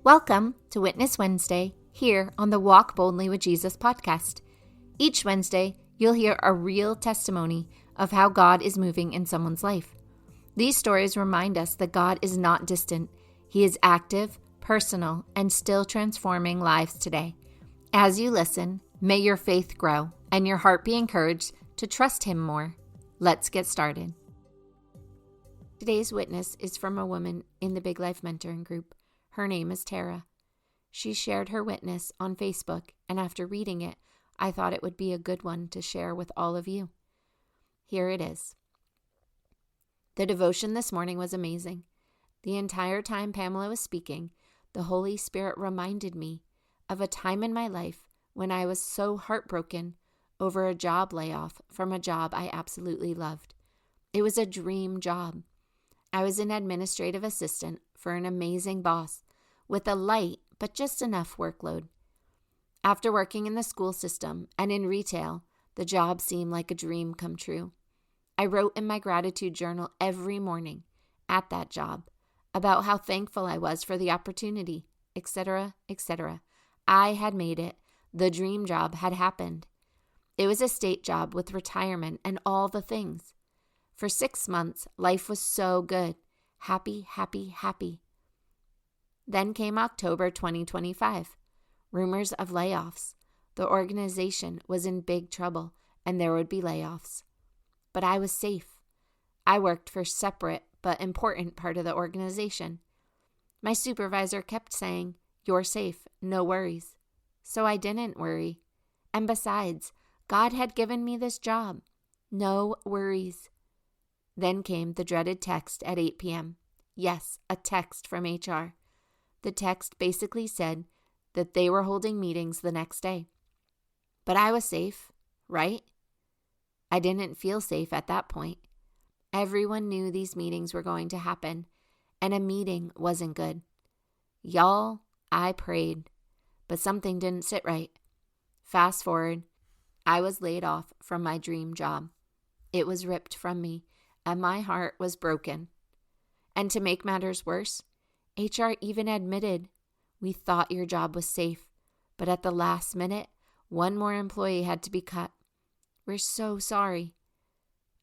Welcome to Witness Wednesday here on the Walk Boldly with Jesus podcast. Each Wednesday, you'll hear a real testimony of how God is moving in someone's life. These stories remind us that God is not distant. He is active, personal, and still transforming lives today. As you listen, may your faith grow and your heart be encouraged to trust Him more. Let's get started. Today's witness is from a woman in the Big Life Mentoring Group. Her name is Tara. She shared her witness on Facebook, and after reading it, I thought it would be a good one to share with all of you. Here it is. The devotion this morning was amazing. The entire time Pamela was speaking, the Holy Spirit reminded me of a time in my life when I was so heartbroken over a job layoff from a job I absolutely loved. It was a dream job. I was an administrative assistant for an amazing boss with a light but just enough workload. After working in the school system and in retail, the job seemed like a dream come true. I wrote in my gratitude journal every morning at that job about how thankful I was for the opportunity, etc., etc. I had made it. The dream job had happened. It was a state job with retirement and all the things. For 6 months, life was so good. Happy, happy, happy. Then came October 2025. Rumors of layoffs. The organization was in big trouble and there would be layoffs. But I was safe. I worked for a separate but important part of the organization. My supervisor kept saying, "You're safe, no worries." So I didn't worry. And besides, God had given me this job. No worries. Then came the dreaded text at 8 p.m. Yes, a text from HR. The text basically said that they were holding meetings the next day. But I was safe, right? I didn't feel safe at that point. Everyone knew these meetings were going to happen, and a meeting wasn't good. Y'all, I prayed, but something didn't sit right. Fast forward, I was laid off from my dream job. It was ripped from me, and my heart was broken. And to make matters worse, HR even admitted, "We thought your job was safe, but at the last minute, one more employee had to be cut. We're so sorry."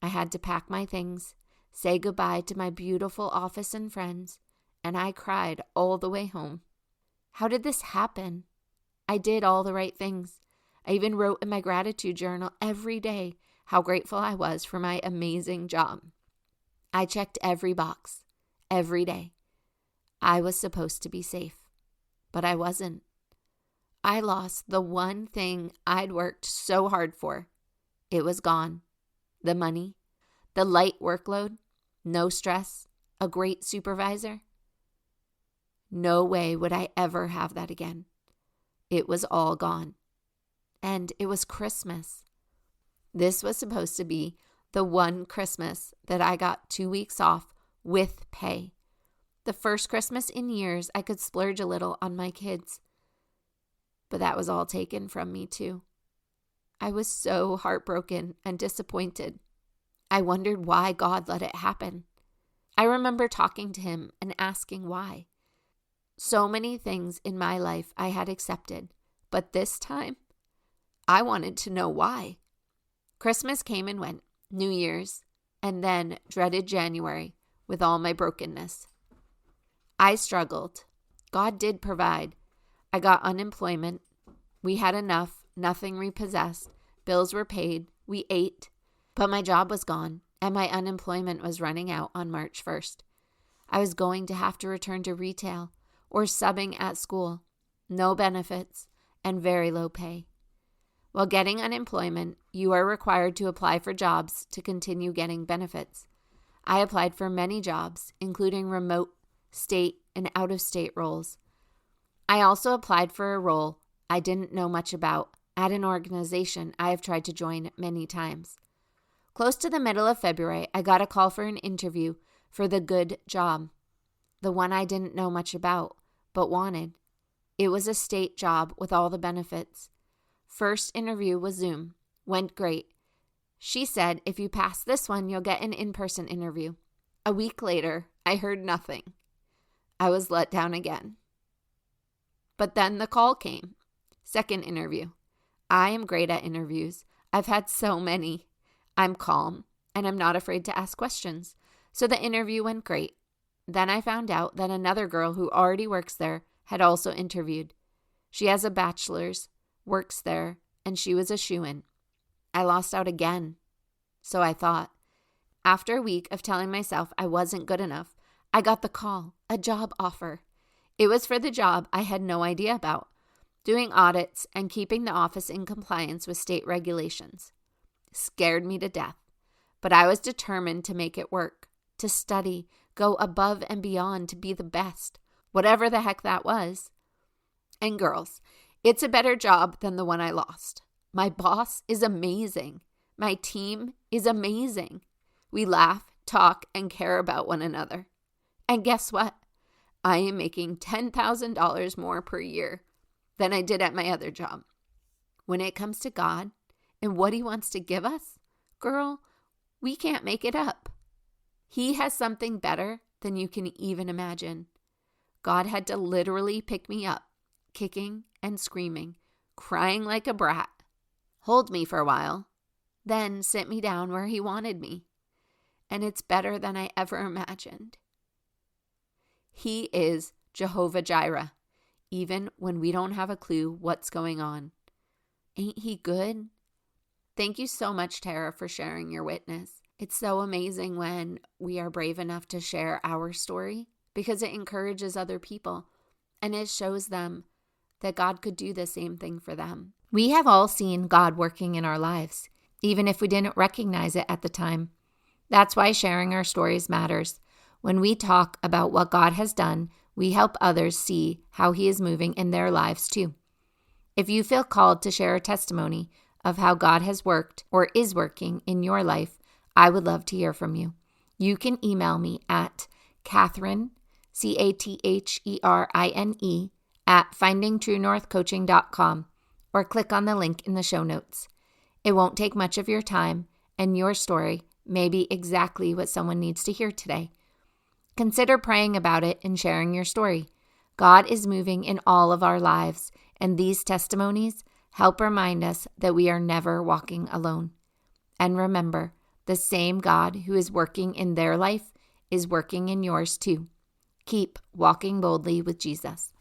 I had to pack my things, say goodbye to my beautiful office and friends, and I cried all the way home. How did this happen? I did all the right things. I even wrote in my gratitude journal every day how grateful I was for my amazing job. I checked every box, every day. I was supposed to be safe, but I wasn't. I lost the one thing I'd worked so hard for. It was gone. The money, the light workload, no stress, a great supervisor. No way would I ever have that again. It was all gone. And it was Christmas. This was supposed to be the one Christmas that I got 2 weeks off with pay. The first Christmas in years I could splurge a little on my kids. But that was all taken from me too. I was so heartbroken and disappointed. I wondered why God let it happen. I remember talking to Him and asking why. So many things in my life I had accepted, but this time, I wanted to know why. Christmas came and went, New Year's, and then dreaded January with all my brokenness. I struggled. God did provide. I got unemployment. We had enough, nothing repossessed. Bills were paid. We ate. But my job was gone, and my unemployment was running out on March 1st. I was going to have to return to retail or subbing at school. No benefits and very low pay. While getting unemployment, you are required to apply for jobs to continue getting benefits. I applied for many jobs, including remote, state, and out-of-state roles. I also applied for a role I didn't know much about at an organization I have tried to join many times. Close to the middle of February, I got a call for an interview for the good job, the one I didn't know much about, but wanted. It was a state job with all the benefits. First interview was Zoom. Went great. She said, if you pass this one, you'll get an in-person interview. A week later, I heard nothing. I was let down again. But then the call came. Second interview. I am great at interviews. I've had so many. I'm calm, and I'm not afraid to ask questions. So the interview went great. Then I found out that another girl who already works there had also interviewed. She has a bachelor's, works there, and she was a shoo-in. I lost out again. So I thought. After a week of telling myself I wasn't good enough, I got the call, a job offer. It was for the job I had no idea about, doing audits and keeping the office in compliance with state regulations. Scared me to death, but I was determined to make it work, to study, go above and beyond to be the best, whatever the heck that was. And girls, it's a better job than the one I lost. My boss is amazing. My team is amazing. We laugh, talk, and care about one another. And guess what? I am making $10,000 more per year than I did at my other job. When it comes to God and what He wants to give us, girl, we can't make it up. He has something better than you can even imagine. God had to literally pick me up, kicking and screaming, crying like a brat, hold me for a while, then sit me down where He wanted me. And it's better than I ever imagined. He is Jehovah Jireh, even when we don't have a clue what's going on. Ain't He good? Thank you so much, Tara, for sharing your witness. It's so amazing when we are brave enough to share our story because it encourages other people and it shows them that God could do the same thing for them. We have all seen God working in our lives, even if we didn't recognize it at the time. That's why sharing our stories matters. When we talk about what God has done, we help others see how He is moving in their lives too. If you feel called to share a testimony of how God has worked or is working in your life, I would love to hear from you. You can email me at Catherine, CATHERINE, at findingtruenorthcoaching.com or click on the link in the show notes. It won't take much of your time, and your story may be exactly what someone needs to hear today. Consider praying about it and sharing your story. God is moving in all of our lives, and these testimonies help remind us that we are never walking alone. And remember, the same God who is working in their life is working in yours too. Keep walking boldly with Jesus.